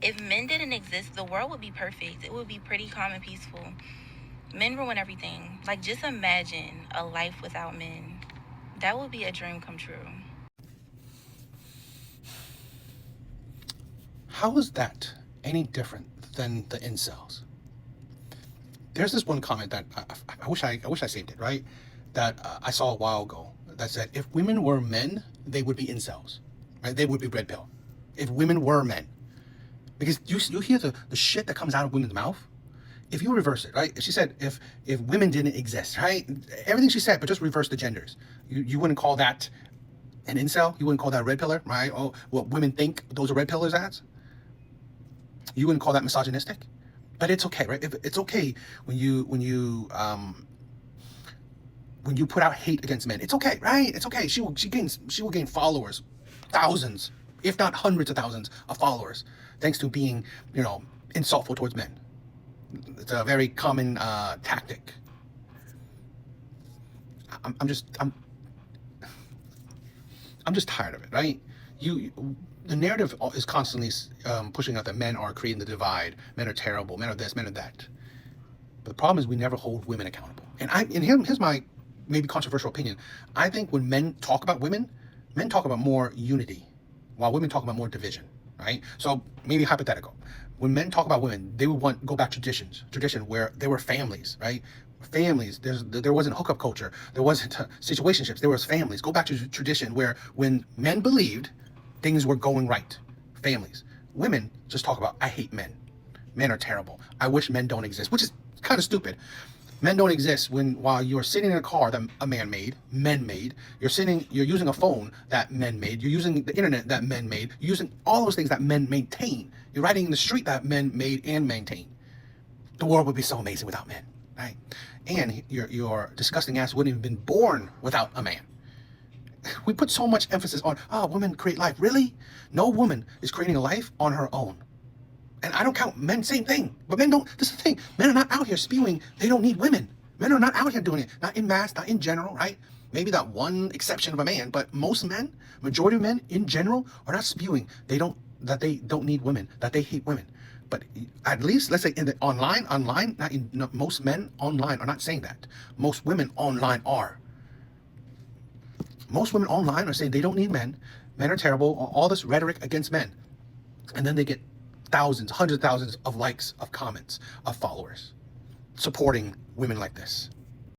If men didn't exist, the world would be perfect. It would be pretty calm and peaceful. Men ruin everything. Like, just imagine a life without men. That would be a dream come true. How is that any different than the incels? There's this one comment that I wish I saved it, right? That I saw a while ago that said, if women were men, they would be incels, right? They would be red pill. If women were men, because you hear the shit that comes out of women's mouth. If you reverse it, right? She said if women didn't exist, right? Everything she said, but just reverse the genders. You wouldn't call that an incel. You wouldn't call that a red pillar, right? Oh, what women think those are red pillars as. You wouldn't call that misogynistic, but it's okay, right? If it's okay when you put out hate against men, it's okay, right? It's okay. She will gain followers, thousands, if not hundreds of thousands of followers, thanks to being, insultful towards men. It's a very common tactic. I'm just tired of it, right? The narrative is constantly pushing out that men are creating the divide, men are terrible, men are this, men are that. But the problem is we never hold women accountable. And here's my maybe controversial opinion. I think when men talk about women, men talk about more unity, while women talk about more division, right? So maybe hypothetical. When men talk about women, they would go back tradition where there were families, right? Families. There wasn't hookup culture. There wasn't situationships. There was families. Go back to tradition where when men believed things were going right, families. Women just talk about, I hate men. Men are terrible. I wish men don't exist, which is kind of stupid. Men don't exist while you're sitting in a car that a man made, men made. You're using a phone that men made. You're using the internet that men made. You're using all those things that men maintain. You're riding in the street that men made and maintain. The world would be so amazing without men, right? And your disgusting ass wouldn't have been born without a man. We put so much emphasis on, women create life. Really? No woman is creating a life on her own. And I don't count men, same thing. But men don't, this is the thing. Men are not out here spewing, they don't need women. Men are not out here doing it. Not in mass, not in general, right? Maybe that one exception of a man, but most men, majority of men in general, are not spewing that they don't need women, that they hate women. But at least, let's say in the online, most men online are not saying that. Most women online are. Most women online are saying they don't need men. Men are terrible. All this rhetoric against men. And then they get thousands, hundreds of thousands of likes, of comments, of followers supporting women like this.